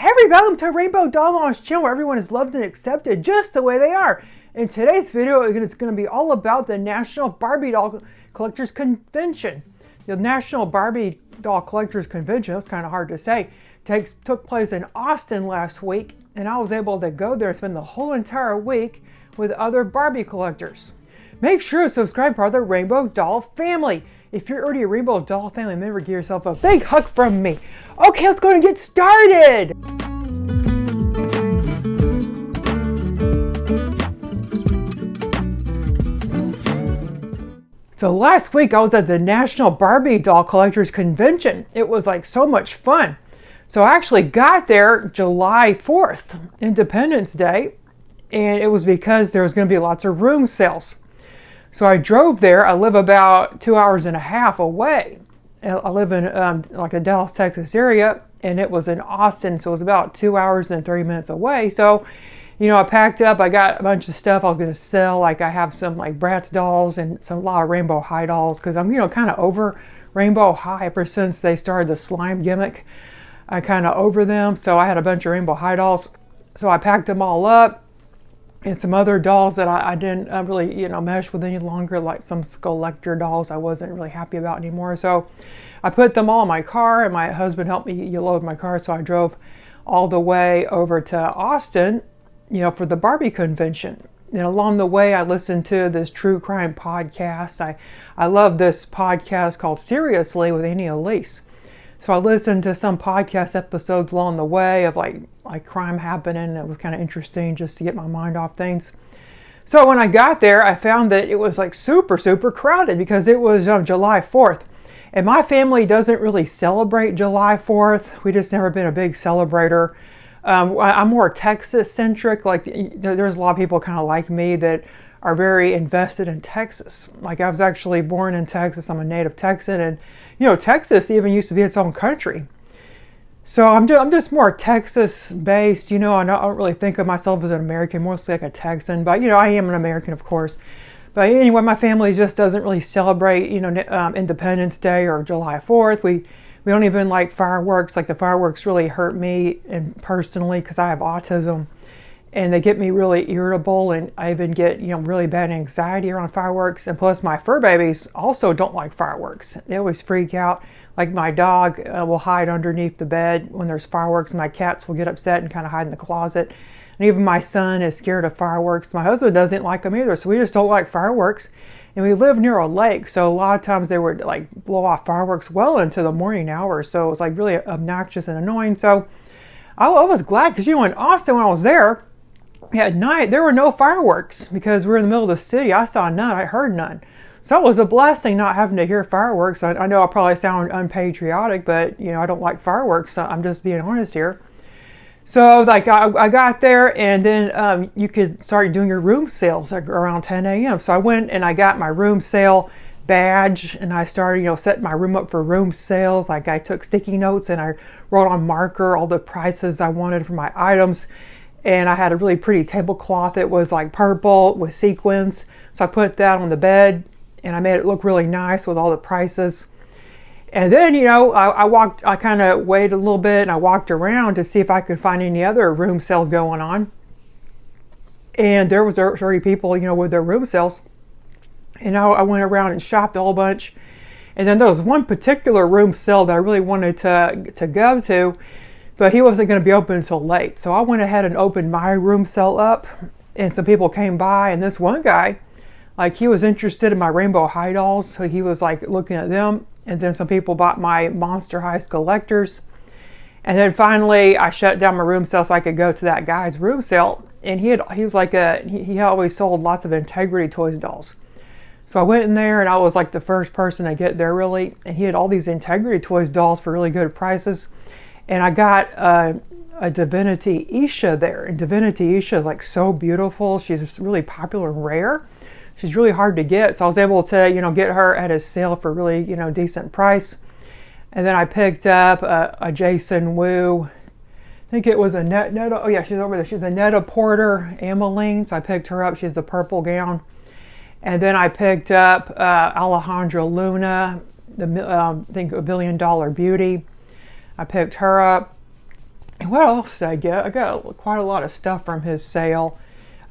Hey everybody, welcome to Rainbowdollmom's channel where everyone is loved and accepted just the way they are. In today's video, it's going to be all about the National Barbie Doll Collectors Convention. The National Barbie Doll Collectors Convention, that's kind of hard to say, took place in Austin last week, and I was able to go there and spend the whole entire week with other Barbie collectors. Make sure to subscribe to the Rainbow Doll family. If you're already a Rainbow Doll family member, give yourself a big hug from me. Okay, let's go and get started. So last week I was at the National Barbie Doll Collectors Convention. It was like so much fun. So I actually got there July 4th, Independence Day, and it was because there was going to be lots of room sales. So I drove there. I live about 2.5 hours away. I live in like the Dallas, Texas area, and it was in Austin, so it was about 2 hours and 30 minutes away. So, you know, I packed up. I got a bunch of stuff I was going to sell. Like I have some like Bratz dolls and a lot of Rainbow High dolls because I'm, you know, kind of over Rainbow High ever since they started the slime gimmick. I kind of over them. So I had a bunch of Rainbow High dolls. So I packed them all up. And some other dolls that I didn't really, you know, mesh with any longer, like some Skulllector dolls I wasn't really happy about anymore. So I put them all in my car, and my husband helped me load my car. So I drove all the way over to Austin, you know, for the Barbie convention. And along the way, I listened to this true crime podcast. I love this podcast called Seriously with Annie Elise. So I listened to some podcast episodes along the way of like crime happening. It was kind of interesting just to get my mind off things. So when I got there, I found that it was like super crowded because it was July 4th. And my family doesn't really celebrate July 4th. We just never been a big celebrator. I'm more Texas centric. Like there's a lot of people kind of like me that are very invested in Texas. Like I was actually born in Texas. I'm a native Texan, and you know, Texas even used to be its own country. So I'm just more Texas based, you know. I don't really think of myself as an American, mostly like a Texan, but you know, I am an American, of course. But anyway, my family just doesn't really celebrate, you know, Independence Day or July 4th. We don't even like fireworks. Like the fireworks really hurt me and personally because I have autism. And they get me really irritable, and I even get, you know, really bad anxiety around fireworks. And plus my fur babies also don't like fireworks. They always freak out. Like my dog will hide underneath the bed when there's fireworks. My cats will get upset and kind of hide in the closet. And even my son is scared of fireworks. My husband doesn't like them either. So we just don't like fireworks. And we live near a lake. So a lot of times they would like blow off fireworks well into the morning hours. So it was like really obnoxious and annoying. So I was glad because, you know, in Austin when I was there, at night, there were no fireworks because we were in the middle of the city. I saw none. I heard none. So it was a blessing not having to hear fireworks. I know I probably sound unpatriotic, but, you know, I don't like fireworks. So I'm just being honest here. So, like, I got there, and then you could start doing your room sales like around 10 a.m. So I went and I got my room sale badge, and I started, you know, setting my room up for room sales. Like, I took sticky notes, and I wrote on marker all the prices I wanted for my items. And I had a really pretty tablecloth. It was like purple with sequins. So I put that on the bed and I made it look really nice with all the prices. And then, you know, I kind of waited a little bit and I walked around to see if I could find any other room sales going on. And there was already people, you know, with their room sales. And I went around and shopped a whole bunch. And then there was one particular room sale that I really wanted to go to, but he wasn't going to be open until late. So I went ahead and opened my room sale up, and some people came by, and this one guy, like, he was interested in my Rainbow High dolls, so he was like looking at them. And then some people bought my Monster High Skulllectors. And then finally I shut down my room sale so I could go to that guy's room sale. And he was like he always sold lots of Integrity Toys dolls. So I went in there, and I was like the first person to get there really, and he had all these Integrity Toys dolls for really good prices. And I got a Divinity Isha there. And Divinity Isha is like so beautiful. She's really popular and rare. She's really hard to get. So I was able to, you know, get her at a sale for really, you know, decent price. And then I picked up a Jason Wu. I think it was a Netta. Oh yeah, she's over there. She's a Netta Porter Ameline. So I picked her up. She has the purple gown. And then I picked up Alejandra Luna, I think $1 Billion Beauty. I picked her up. And what else did I get? I got quite a lot of stuff from his sale.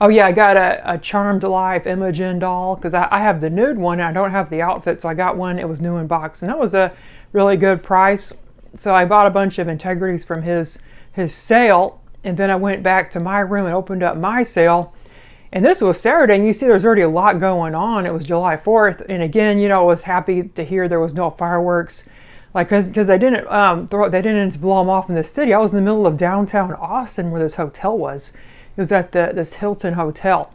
Oh yeah, I got a Charmed Life Imogen doll because I have the nude one and I don't have the outfit, so I got one. It was new in box, and that was a really good price. So I bought a bunch of integrities from his sale, and then I went back to my room and opened up my sale. And this was Saturday, and you see there's already a lot going on. It was July 4th, and again, I was happy to hear there was no fireworks, like because they didn't they didn't blow them off in the city. I was in the middle of downtown Austin where this hotel was. It was at this Hilton Hotel,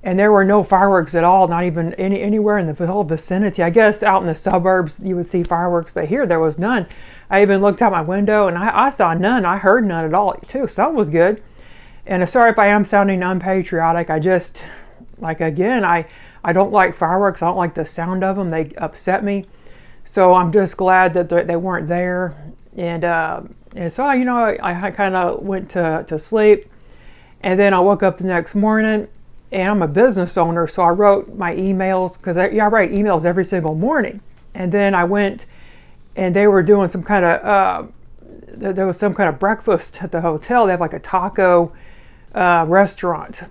and there were no fireworks at all, not even anywhere in the whole vicinity. I guess out in the suburbs you would see fireworks, but here there was none. I even looked out my window and I saw none. I heard none at all too, so that was good. And sorry if I am sounding unpatriotic. I just, like, again, I don't like fireworks. I don't like the sound of them. They upset me. So I'm just glad that they weren't there. And so, I kind of went to sleep. And then I woke up the next morning, and I'm a business owner, so I wrote my emails, because I write emails every single morning. And then I went, and they were doing some kind of, there was some kind of breakfast at the hotel. They have like a taco restaurant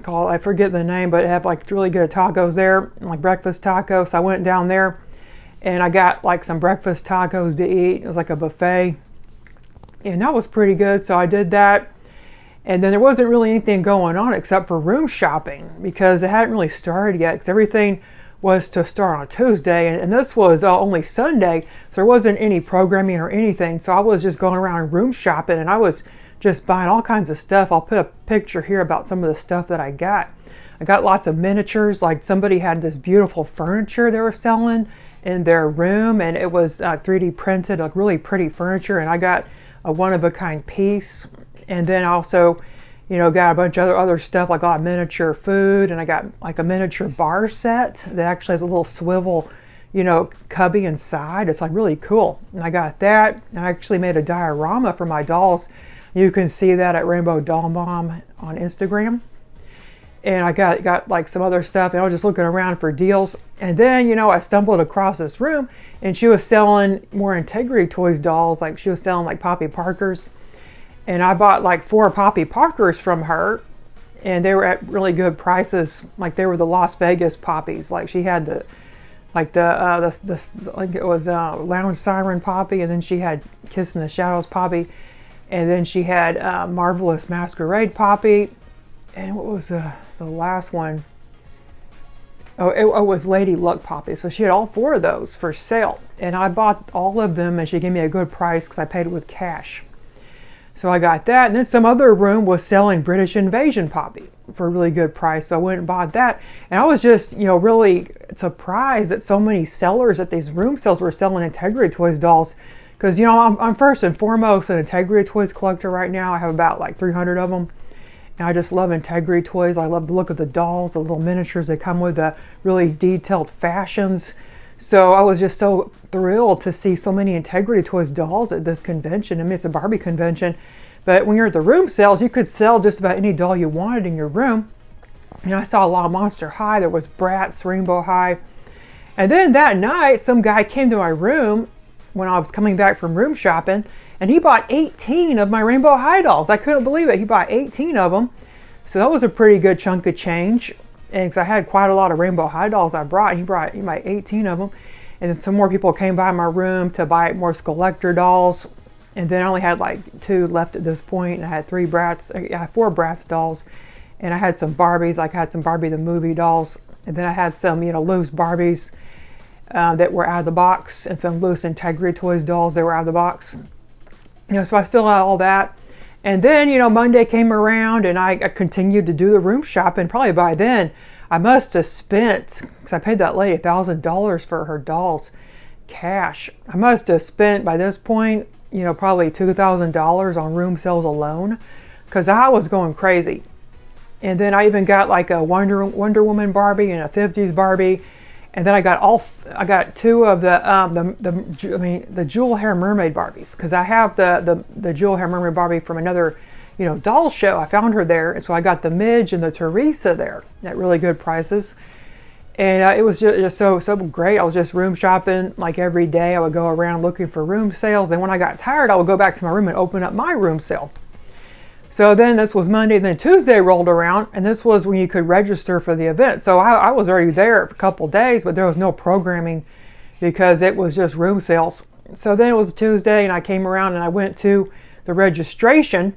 called, I forget the name, but it had like really good tacos there, like breakfast tacos. So I went down there and I got like some breakfast tacos to eat. It was like a buffet, and that was pretty good. So I did that. And then there wasn't really anything going on except for room shopping, because it hadn't really started yet, because everything was to start on Tuesday, and this was only Sunday, so there wasn't any programming or anything. So I was just going around room shopping, and I was just buying all kinds of stuff. I'll put a picture here about some of the stuff that I got. I got lots of miniatures. Like, somebody had this beautiful furniture they were selling in their room, and it was 3D printed, like really pretty furniture, and I got a one-of-a-kind piece. And then also, got a bunch of other stuff, like a lot of miniature food, and I got like a miniature bar set that actually has a little swivel, cubby inside. It's like really cool. And I got that. I actually made a diorama for my dolls. You can see that at Rainbowdollmom on Instagram. And I got like some other stuff, and I was just looking around for deals. And then, I stumbled across this room, and she was selling more Integrity Toys dolls. Like, she was selling like Poppy Parkers. And I bought like 4 Poppy Parkers from her, and they were at really good prices. Like, they were the Las Vegas Poppies. Like, she had like it was Lounge Siren Poppy, and then she had Kiss in the Shadows Poppy, and then she had Marvelous Masquerade Poppy, and what was the last one? Oh, it was Lady Luck Poppy. So she had all 4 of those for sale, and I bought all of them, and she gave me a good price because I paid it with cash. So I got that, and then some other room was selling British Invasion Poppy for a really good price. So I went and bought that, and I was just, really surprised that so many sellers at these room sales were selling Integrity Toys dolls, because I'm first and foremost an Integrity Toys collector right now. I have about like 300 of them, and I just love Integrity Toys. I love the look of the dolls, the little miniatures. They come with the really detailed fashions. So I was just so thrilled to see so many Integrity Toys dolls at this convention. I mean, it's a Barbie convention, but when you're at the room sales, you could sell just about any doll you wanted in your room. I saw a lot of Monster High. There was Bratz, Rainbow High. And then that night, some guy came to my room when I was coming back from room shopping, and he bought 18 of my Rainbow High dolls. I couldn't believe it. He bought 18 of them. So that was a pretty good chunk of change. And because I had quite a lot of Rainbow High dolls I brought, he bought 18 of them. And then some more people came by my room to buy more collector dolls. And then I only had like 2 left at this point. And I had 4 Bratz dolls. And I had some Barbies. Like, I had some Barbie the movie dolls. And then I had some, loose Barbies that were out of the box. And some loose Integrity Toys dolls that were out of the box. So I still had all that. And then, Monday came around, and I continued to do the room shopping. Probably by then, I must have spent, because I paid that lady $1,000 for her dolls, cash. I must have spent, by this point, probably $2,000 on room sales alone, because I was going crazy. And then I even got like a Wonder Woman Barbie and a 50s Barbie. And then I got 2 of the jewel hair mermaid Barbies, because I have the jewel hair mermaid Barbie from another, doll show. I found her there, and so I got the Midge and the Teresa there at really good prices. And it was just so great. I was just room shopping like every day. I would go around looking for room sales, and when I got tired, I would go back to my room and open up my room sale. So then this was Monday, and then Tuesday rolled around, and this was when you could register for the event. So I was already there for a couple days, but there was no programming because it was just room sales. So then it was Tuesday, and I came around and I went to the registration,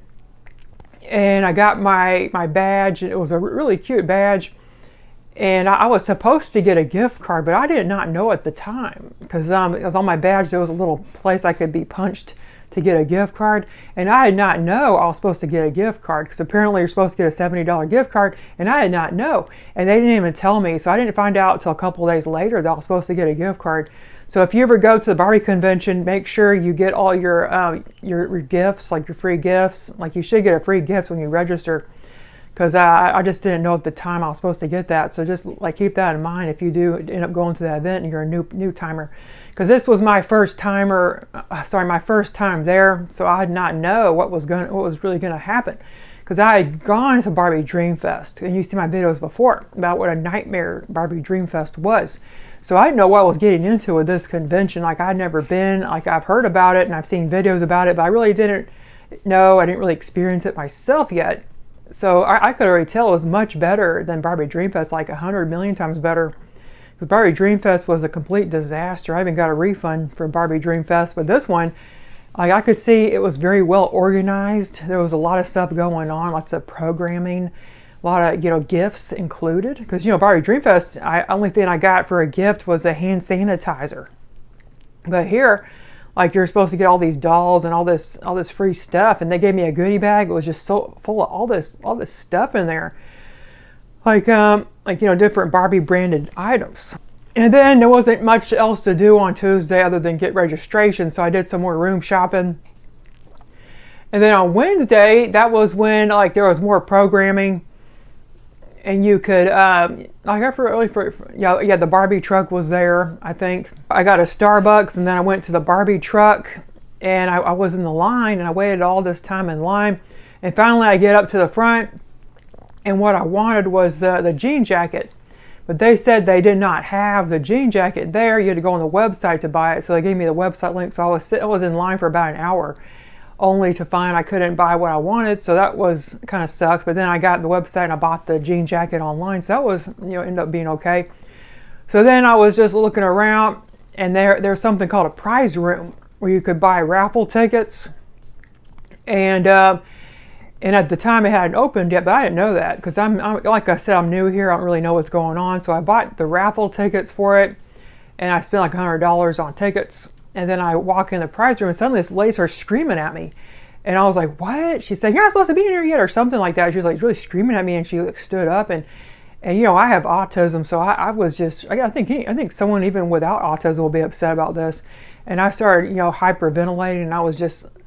and I got my badge. It was a really cute badge, and I was supposed to get a gift card, but I did not know at the time because on my badge there was a little place I could be punched to get a gift card, and I did not know I was supposed to get a gift card because apparently you're supposed to get a $70 gift card, and I did not know, and they didn't even tell me, so I didn't find out until a couple of days later that I was supposed to get a gift card. So if you ever go to the Barbie convention, make sure you get all your gifts, like your free gifts. Like you should get a free gift when you register, because I just didn't know at the time I was supposed to get that. So just like keep that in mind if you do end up going to that event and you're a new timer, because this was my first time there, so I did not know what was really gonna happen, because I had gone to Barbie Dream Fest, and you see my videos before about what a nightmare Barbie Dream Fest was. So I didn't know what I was getting into with this convention. Like I'd never been, like I've heard about it and I've seen videos about it, but I really didn't know, I didn't really experience it myself yet. So I could already tell it was much better than Barbie Dream Fest, like 100 million times better. Because Barbie Dream Fest was a complete disaster. I even got a refund for Barbie Dream Fest, but this one, like I could see it was very well organized. There was a lot of stuff going on, lots of programming, a lot of gifts included. Because Barbie Dream Fest, only thing I got for a gift was a hand sanitizer. But here, like you're supposed to get all these dolls and all this free stuff, and they gave me a goodie bag. It was just so full of all this stuff in there, like different Barbie branded items. And then there wasn't much else to do on Tuesday other than get registration, so I did some more room shopping. And then on Wednesday, that was when like there was more programming, and you could the Barbie truck was there. I think I got a Starbucks, and then I went to the Barbie truck, and I was in the line, and I waited all this time in line, and finally I get up to the front, and what I wanted was the jean jacket, but they said they did not have the jean jacket there. You had to go on the website to buy it, so they gave me the website link. So I was in line for about an hour, only to find I couldn't buy what I wanted, so that was kind of sucks. But then I got the website and I bought the jean jacket online, so that was ended up being okay. So then I was just looking around, and there's something called a prize room where you could buy raffle tickets, and at the time it hadn't opened yet, but I didn't know that because I'm like I said, I'm new here. I don't really know what's going on, so I bought the raffle tickets for it, and I spent like $100 on tickets. And then I walk in the prize room, and suddenly this lady starts screaming at me. And I was like, what? She said, you're not supposed to be in here yet, or something like that. She was like really screaming at me, and she like, stood up. And I have autism, so I was just, I think someone even without autism will be upset about this. And I started, hyperventilating, and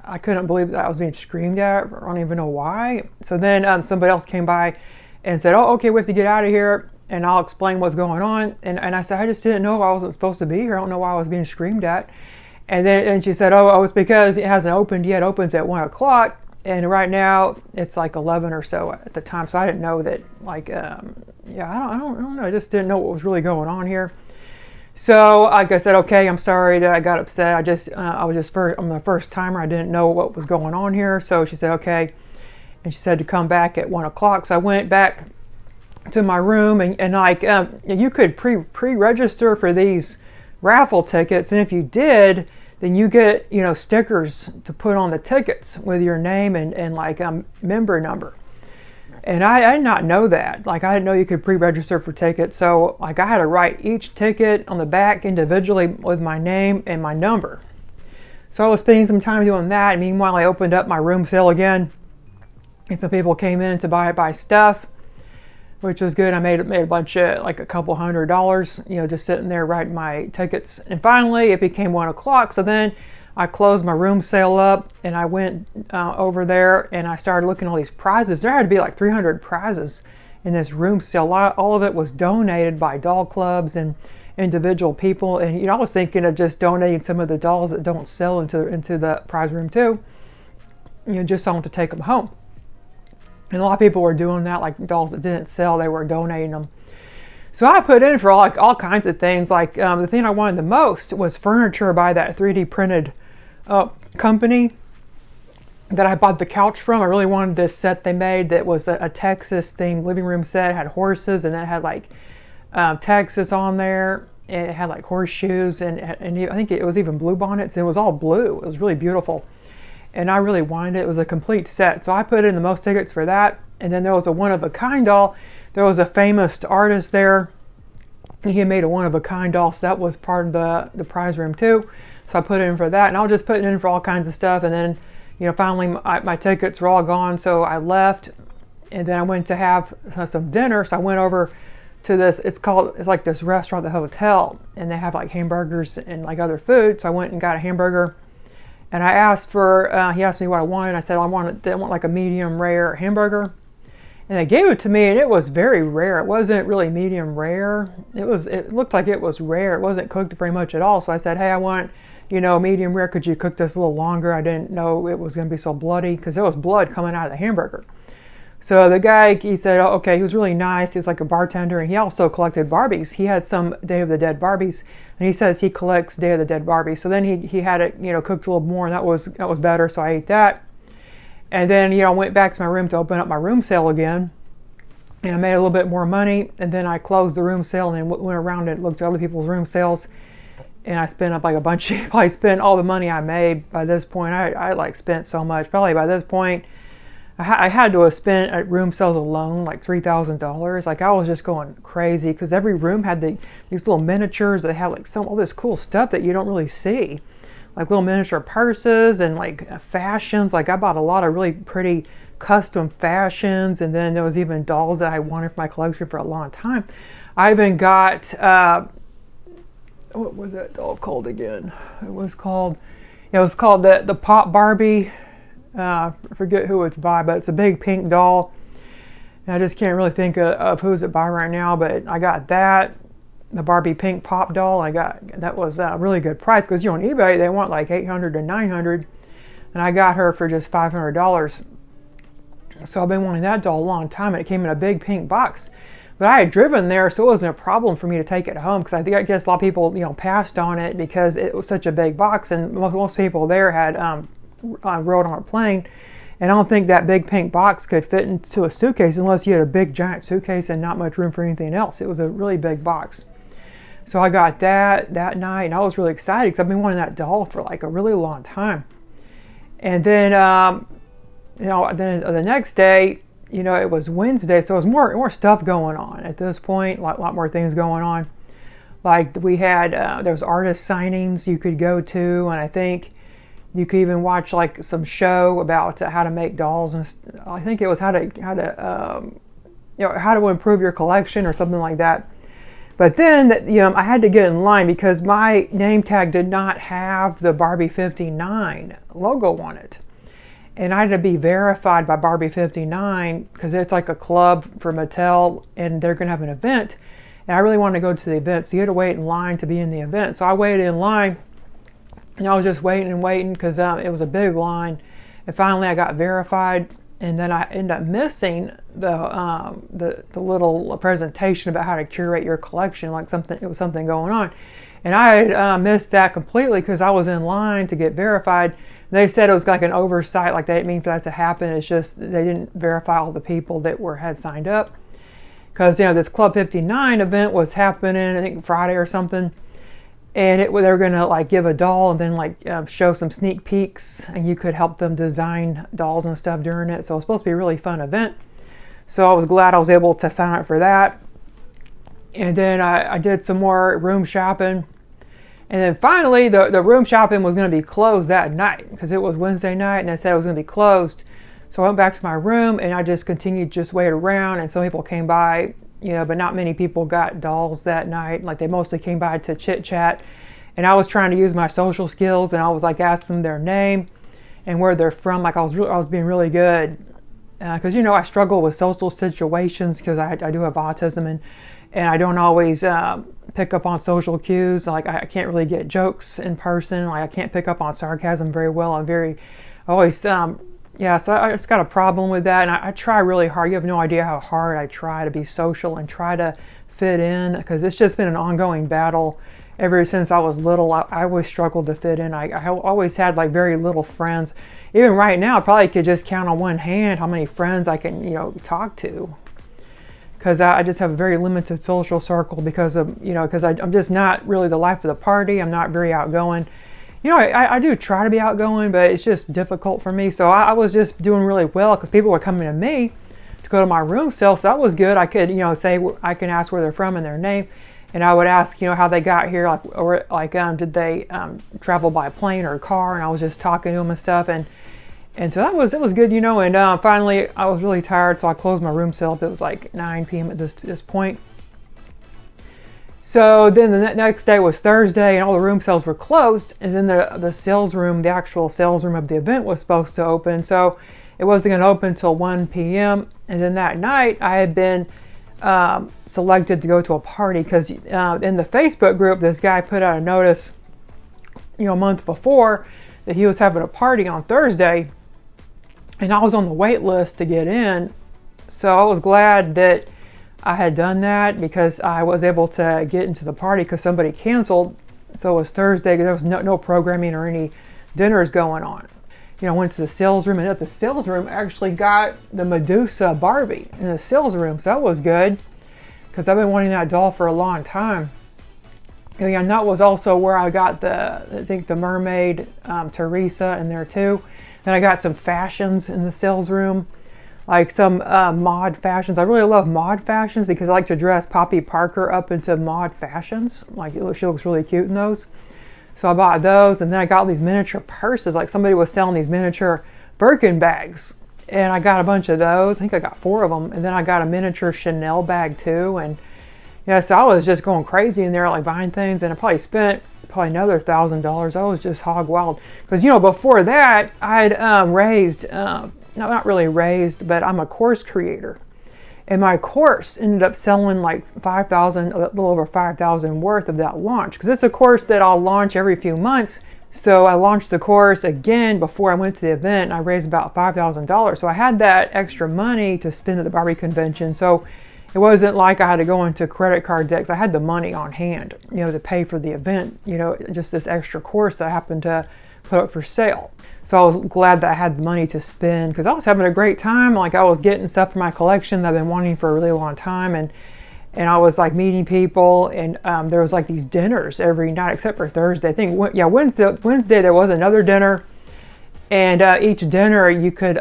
I couldn't believe that I was being screamed at. I don't even know why. So then somebody else came by and said, oh, okay, we have to get out of here, and I'll explain what's going on. And I said, I just didn't know I wasn't supposed to be here. I don't know why I was being screamed at. And she said, oh, it's because it hasn't opened yet. It opens at 1 o'clock. And right now it's like 11 or so at the time. So I didn't know that, I don't know. I just didn't know what was really going on here. So like I said, okay, I'm sorry that I got upset. I'm the first timer. I didn't know what was going on here. So she said, okay. And she said to come back at 1 o'clock. So I went back to my room, and you could pre-register for these raffle tickets. And if you did, then you get stickers to put on the tickets with your name and like a member number. And I did not know that. Like I didn't know you could pre-register for tickets. So like I had to write each ticket on the back individually with my name and my number. So I was spending some time doing that. And meanwhile, I opened up my room sale again, and some people came in to buy stuff, which was good. I made a bunch of, like a couple $100, just sitting there writing my tickets. And finally, it became 1 o'clock. So then I closed my room sale up, and I went over there, and I started looking at all these prizes. There had to be like 300 prizes in this room sale. All of it was donated by doll clubs and individual people. And I was thinking of just donating some of the dolls that don't sell into the prize room too. Just someone to take them home. And a lot of people were doing that, like dolls that didn't sell, they were donating them. So I put in for all kinds of things. Like the thing I wanted the most was furniture by that 3D printed company that I bought the couch from. I really wanted this set they made that was a Texas themed living room set. It had horses, and it had like Texas on there. It had like horseshoes, and I think it was even blue bonnets. It was all blue. It was really beautiful, and I really wanted it. It was a complete set. So I put in the most tickets for that. And then there was a one-of-a-kind doll. There was a famous artist there. He had made a one-of-a-kind doll, so that was part of the prize room too. So I put in for that, and I was just putting in for all kinds of stuff. And then, finally my tickets were all gone, so I left. And then I went to have some dinner. So I went over to this. It's like this restaurant, the hotel, and they have like hamburgers and like other food. So I went and got a hamburger. And I asked he asked me what I wanted. I said I want like a medium rare hamburger. And they gave it to me, and it was very rare. It wasn't really medium rare. It looked like it was rare. It wasn't cooked very much at all. So I said, hey, I want, medium rare. Could you cook this a little longer? I didn't know it was going to be so bloody, because there was blood coming out of the hamburger. So the guy, he said, oh, okay, he was really nice. He was like a bartender, and he also collected Barbies. He had some Day of the Dead Barbies, and he says he collects Day of the Dead Barbies. So then he had it, cooked a little more, and that was better. So I ate that. And then, I went back to my room to open up my room sale again. And I made a little bit more money. And then I closed the room sale and then went around and looked at other people's room sales. And I spent up like a bunch. I spent all the money I made by this point. I like spent so much. Probably by this point, I had to have spent at room sales alone like $3,000. Like I was just going crazy, because every room had these little miniatures that had like all this cool stuff that you don't really see. Like little miniature purses and like fashions. Like I bought a lot of really pretty custom fashions, and then there was even dolls that I wanted for my collection for a long time. I even got what was that doll called again? It was called the Pop Barbie. I forget who it's by, but it's a big pink doll. And I just can't really think of who's it by right now, but I got that. The Barbie pink pop doll. That was a really good price, because on eBay they want like $800 to $900, and I got her for just $500. So I've been wanting that doll a long time, and it came in a big pink box. But I had driven there, so it wasn't a problem for me to take it home, because I guess a lot of people passed on it because it was such a big box, and most people there had rode on a plane. And I don't think that big pink box could fit into a suitcase unless you had a big giant suitcase and not much room for anything else. It was a really big box. So I got that night, and I was really excited because I've been wanting that doll for like a really long time. And then, then the next day, it was Wednesday, so it was more stuff going on at this point, a lot more things going on. Like we had, there was artist signings you could go to, and I think you could even watch like some show about how to make dolls, and I think it was how to improve your collection or something like that. But then, I had to get in line because my name tag did not have the Barbie 59 logo on it. And I had to be verified by Barbie 59 because it's like a club for Mattel, and they're going to have an event. And I really wanted to go to the event, so you had to wait in line to be in the event. So I waited in line, and I was just waiting because it was a big line. And finally I got verified. And then I ended up missing the little presentation about how to curate your collection, like it was something going on. And I had missed that completely because I was in line to get verified. They said it was like an oversight, like they didn't mean for that to happen. It's just they didn't verify all the people that had signed up. Because this Club 59 event was happening, I think Friday or something. And they were going to like give a doll and then show some sneak peeks, and you could help them design dolls and stuff during it. So it was supposed to be a really fun event. So I was glad I was able to sign up for that. And then I did some more room shopping. And then finally the room shopping was going to be closed that night because it was Wednesday night, and they said it was going to be closed. So I went back to my room and I just continued to wait around, and some people came by, but not many people got dolls that night. Like they mostly came by to chit chat, and I was trying to use my social skills, and I was like asking them their name and where they're from. Like I was being really good because I struggle with social situations because I do have autism, and I don't always pick up on social cues. Like I can't really get jokes in person. Like I can't pick up on sarcasm very well. So I just got a problem with that, and I try really hard. You have no idea how hard I try to be social and try to fit in, because it's just been an ongoing battle ever since I was little. I always struggled to fit in. I always had like very little friends. Even right now, I probably could just count on one hand how many friends I can, talk to. Because I just have a very limited social circle because of, because I'm just not really the life of the party. I'm not very outgoing. I do try to be outgoing, but it's just difficult for me. So I was just doing really well because people were coming to me to go to my room sale. So that was good. I could, say I can ask where they're from and their name. And I would ask, how they got here, did they travel by plane or car? And I was just talking to them and stuff. And so it was good, and finally I was really tired, so I closed my room sale. It was like 9 p.m. at this point. So then the next day was Thursday, and all the room sales were closed, and then the sales room, the actual sales room of the event, was supposed to open. So it wasn't going to open until 1 p.m. And then that night I had been selected to go to a party because in the Facebook group, this guy put out a notice, a month before, that he was having a party on Thursday. And I was on the wait list to get in. So I was glad that I had done that because I was able to get into the party because somebody canceled. So it was Thursday. There was no programming or any dinners going on. I went to the sales room, and at the sales room I actually got the Medusa Barbie in the sales room. So that was good because I've been wanting that doll for a long time. And that was also where I got the mermaid Teresa in there too. Then I got some fashions in the sales room, like some mod fashions. I really love mod fashions because I like to dress Poppy Parker up into mod fashions. Like she looks really cute in those. So I bought those, and then I got these miniature purses. Like somebody was selling these miniature Birkin bags, and I got a bunch of those. I think I got 4 of them, and then I got a miniature Chanel bag too. And so I was just going crazy in there, like buying things, and I probably spent another $1,000. I was just hog wild because before that I'd raised not really raised, but I'm a course creator, and my course ended up selling like 5,000, a little over 5,000 worth of that launch, because it's a course that I'll launch every few months. So I launched the course again before I went to the event, and I raised about $5,000. So I had that extra money to spend at the Barbie convention. So it wasn't like I had to go into credit card debts. I had the money on hand, to pay for the event, just this extra course that I happened to put up for sale. So I was glad that I had the money to spend because I was having a great time. Like I was getting stuff for my collection that I've been wanting for a really long time. And I was like meeting people, and there was like these dinners every night except for Thursday. I think, Wednesday there was another dinner. And each dinner you could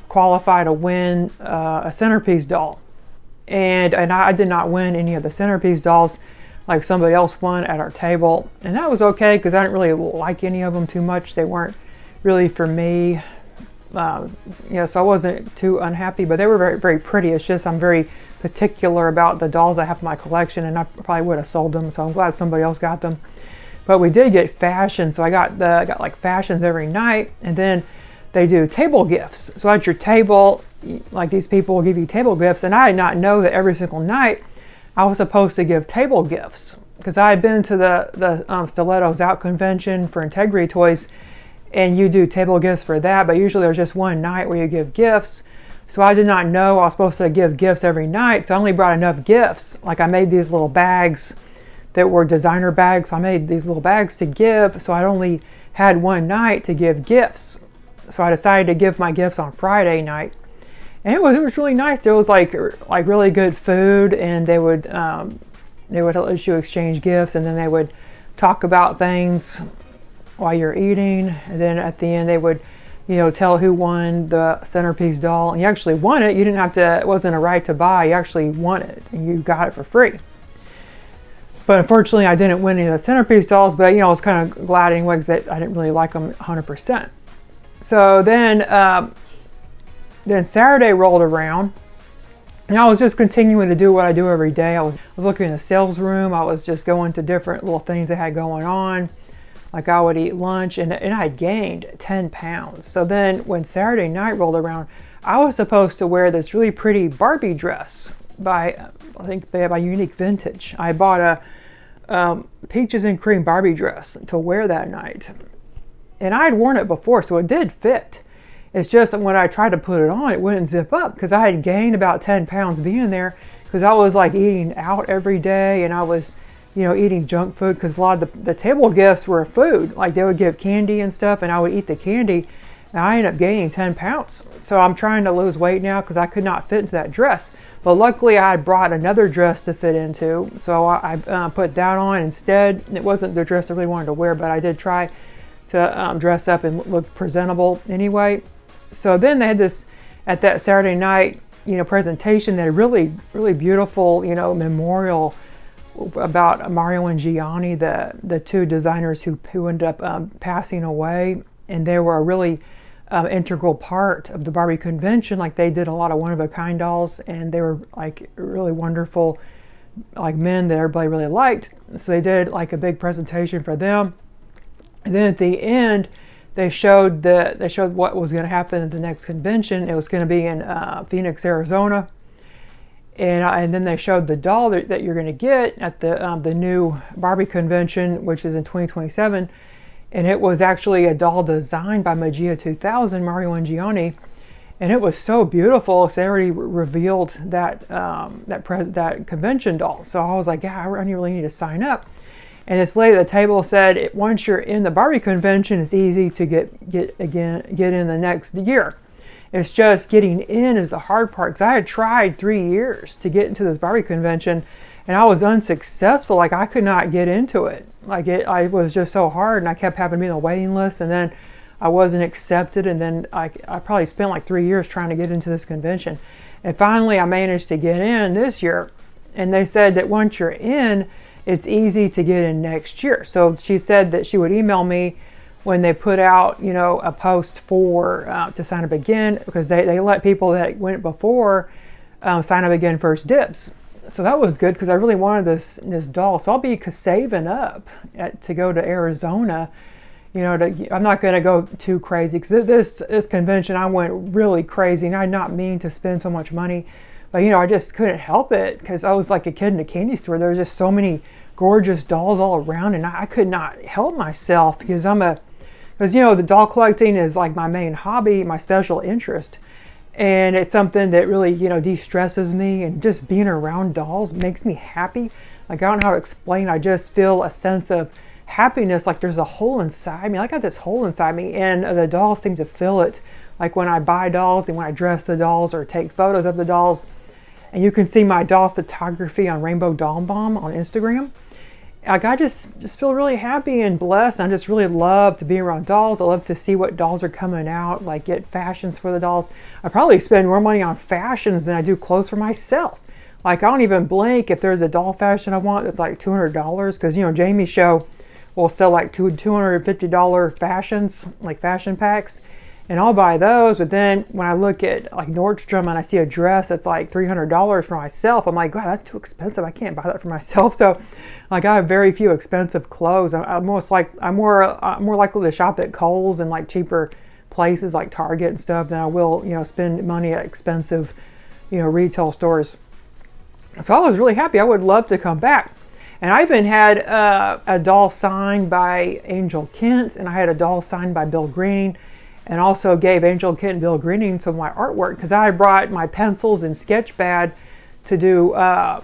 qualify to win a centerpiece doll. And I did not win any of the centerpiece dolls like somebody else won at our table. And that was okay because I didn't really like any of them too much. They weren't really for me. So I wasn't too unhappy, but they were very, very pretty. It's just I'm very particular about the dolls I have in my collection, and I probably would have sold them. So I'm glad somebody else got them. But we did get fashion. So I got like fashions every night, and then they do table gifts. So at your table, like these people will give you table gifts, and I did not know that every single night I was supposed to give table gifts because I had been to the Stilettos Out convention for Integrity Toys, and you do table gifts for that, but usually there's just one night where you give gifts. So I did not know I was supposed to give gifts every night, so I only brought enough gifts. Like I made these little bags that were designer bags. So I made these little bags to give, so I only had one night to give gifts. So I decided to give my gifts on Friday night. And it was really nice. It was like really good food, and they would let you exchange gifts, and then they would talk about things while you're eating, and then at the end they would tell who won the centerpiece doll, and you actually won it. You didn't have to, it wasn't a right to buy, you actually won it and you got it for free. But unfortunately I didn't win any of the centerpiece dolls, but I was kind of glad anyway because I didn't really like them 100%. So then Saturday rolled around, and I was just continuing to do what I do every day. I was looking in the sales room. I was just going to different little things I had going on. Like I would eat lunch, and I had gained 10 pounds. So then when Saturday night rolled around, I was supposed to wear this really pretty Barbie dress by Unique Vintage. I bought a peaches and cream Barbie dress to wear that night. And I had worn it before, so it did fit. It's just that when I tried to put it on, it wouldn't zip up because I had gained about 10 pounds being there because I was like eating out every day, and I was, eating junk food, because a lot of the table gifts were food. Like they would give candy and stuff, and I would eat the candy, and I ended up gaining 10 pounds. So I'm trying to lose weight now because I could not fit into that dress. But luckily I had brought another dress to fit into, so I put that on instead. It wasn't the dress I really wanted to wear, but I did try to dress up and look presentable anyway. So then they had this, at that Saturday night, presentation, they had a really, really beautiful, memorial about Mario and Gianni, the two designers who ended up passing away. And they were a really integral part of the Barbie convention. Like they did a lot of one-of-a-kind dolls, and they were like really wonderful, like men that everybody really liked. So they did like a big presentation for them. And then at the end, they showed what was going to happen at the next convention. It was going to be in Phoenix, Arizona. And then they showed the doll that you're going to get at the new Barbie convention, which is in 2027. And it was actually a doll designed by Magia 2000, Mario and Gianni. And it was so beautiful. So they already revealed that convention doll. So I was like, yeah, I really need to sign up. And this lady at the table said, once you're in the Barbie convention, it's easy to get in the next year. It's just getting in is the hard part. Because I had tried 3 years to get into this Barbie convention, and I was unsuccessful. Like I could not get into it. I was just so hard, and I kept having to be on the waiting list, and then I wasn't accepted. And then I probably spent like 3 years trying to get into this convention. And finally I managed to get in this year. And they said that once you're in, it's easy to get in next year. So she said that she would email me when they put out, a post for to sign up again, because they let people that went before sign up again first dibs. So that was good, because I really wanted this doll. So I'll be saving up to go to Arizona. I'm not going to go too crazy, because this convention I went really crazy, and I did not mean to spend so much money. But I just couldn't help it, because I was like a kid in a candy store. There was just so many gorgeous dolls all around, and I could not help myself, because the doll collecting is like my main hobby, my special interest. And it's something that really, de-stresses me, and just being around dolls makes me happy. Like I don't know how to explain. I just feel a sense of happiness, like there's a hole inside me. I got this hole inside me, and the dolls seem to fill it. Like when I buy dolls and when I dress the dolls or take photos of the dolls. And you can see my doll photography on Rainbowdollmom on Instagram. Like I just feel really happy and blessed. I just really love to be around dolls. I love to see what dolls are coming out, like get fashions for the dolls. I probably spend more money on fashions than I do clothes for myself. Like I don't even blink if there's a doll fashion I want that's like $200, because Jamie's show will sell like $250 fashions, like fashion packs. And I'll buy those, but then when I look at like Nordstrom and I see a dress that's like $300 for myself, I'm like, God, that's too expensive. I can't buy that for myself. So, like, I have very few expensive clothes. I'm more likely to shop at Kohl's and like cheaper places like Target and stuff than I will, spend money at expensive, retail stores. So I was really happy. I would love to come back. And I even had a doll signed by Angel Kent, and I had a doll signed by Bill Greening. And also gave Angel Kent and Bill Greening some of my artwork, because I brought my pencils and sketch pad to do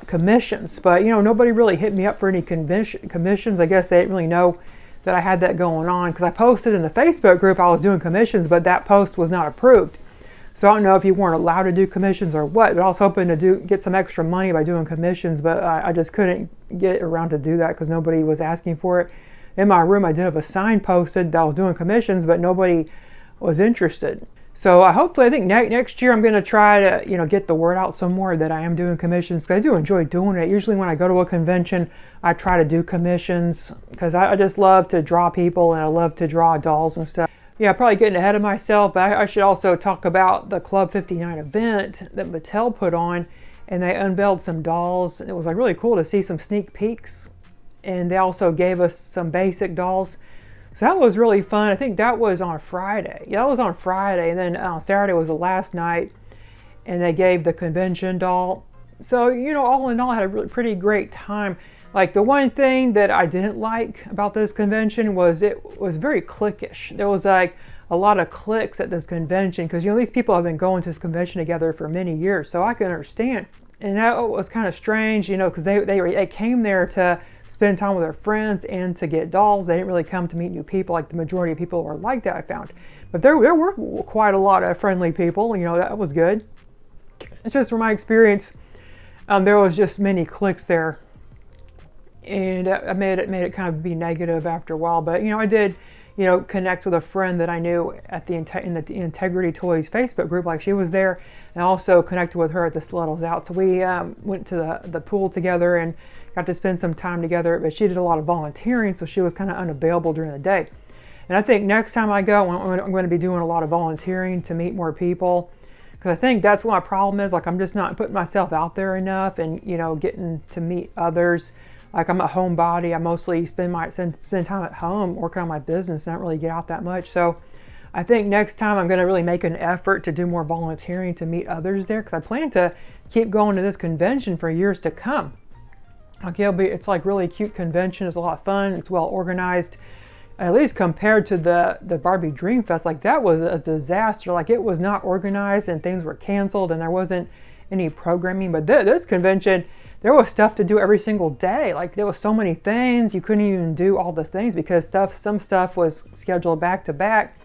commissions. But nobody really hit me up for any commissions. I guess they didn't really know that I had that going on, because I posted in the Facebook group I was doing commissions, but that post was not approved. So I don't know if you weren't allowed to do commissions or what. But I was hoping to get some extra money by doing commissions, but I just couldn't get around to do that because nobody was asking for it. In my room I did have a sign posted that I was doing commissions, but nobody was interested. So hopefully, I think next year I'm going to try to get the word out some more that I am doing commissions, because I do enjoy doing it. Usually when I go to a convention, I try to do commissions, because I just love to draw people, and I love to draw dolls and stuff. Yeah, probably getting ahead of myself, but I should also talk about the Club 59 event that Mattel put on, and they unveiled some dolls. It was like really cool to see some sneak peeks, and they also gave us some basic dolls. So that was really fun. I think that was on Friday. Yeah, that was on Friday. And then Saturday was the last night. And they gave the convention doll. So, all in all, I had a really pretty great time. Like, the one thing that I didn't like about this convention was it was very cliquish. There was like a lot of cliques at this convention, because these people have been going to this convention together for many years. So I can understand And that was kind of strange, because they came there to spend time with their friends and to get dolls. They didn't really come to meet new people like the majority of people were like that, I found. But there were quite a lot of friendly people. That was good. It's just from my experience, there was just many cliques there, and I made it kind of be negative after a while. But I did, connect with a friend that I knew at in the Integrity Toys Facebook group. Like, she was there, and I also connected with her at the Stilettos Out. So we went to the pool together and got to spend some time together. But she did a lot of volunteering, so she was kind of unavailable during the day. And I think next time I go, I'm going to be doing a lot of volunteering to meet more people. Because I think that's what my problem is. Like, I'm just not putting myself out there enough and, getting to meet others. Like, I'm a homebody. I mostly spend time at home working on my business and not really get out that much. So I think next time I'm going to really make an effort to do more volunteering to meet others there. Because I plan to keep going to this convention for years to come. Like, it's like really cute convention. It's a lot of fun. It's well organized. At least compared to the Barbie Dream Fest, like, that was a disaster. Like, it was not organized and things were canceled and there wasn't any programming. But this convention, there was stuff to do every single day. Like, there was so many things. You couldn't even do all the things because some stuff was scheduled back to back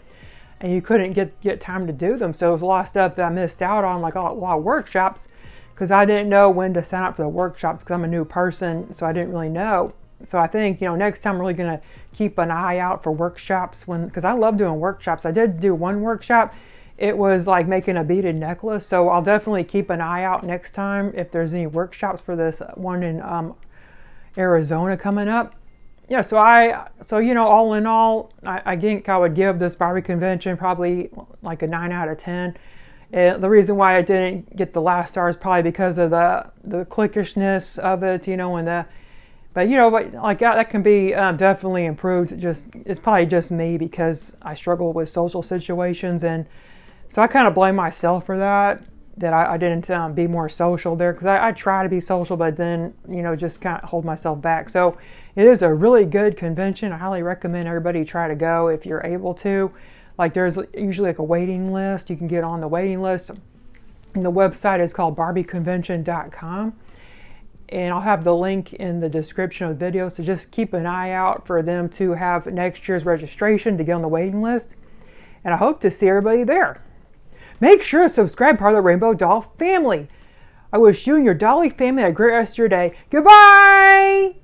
and you couldn't get time to do them. So there was a lot of stuff that I missed out on, like a lot of workshops, because I didn't know when to sign up for the workshops because I'm a new person, so I didn't really know. So I think, next time I'm really going to keep an eye out for workshops because I love doing workshops. I did do one workshop. It was like making a beaded necklace. So I'll definitely keep an eye out next time if there's any workshops for this one in Arizona coming up. Yeah, so all in all, I think I would give this Barbie convention probably like a 9 out of 10. The reason why I didn't get the last star is probably because of the cliquishness of it, But like that can be definitely improved. It's probably just me because I struggle with social situations, and so I kind of blame myself for that I didn't be more social there, because I try to be social, but then just kind of hold myself back. So it is a really good convention. I highly recommend everybody try to go if you're able to. Like, there's usually like a waiting list. You can get on the waiting list, and the website is called barbieconvention.com. And I'll have the link in the description of the video. So just keep an eye out for them to have next year's registration to get on the waiting list. And I hope to see everybody there. Make sure to subscribe, part of the Rainbow Doll family. I wish you and your Dolly family a great rest of your day. Goodbye!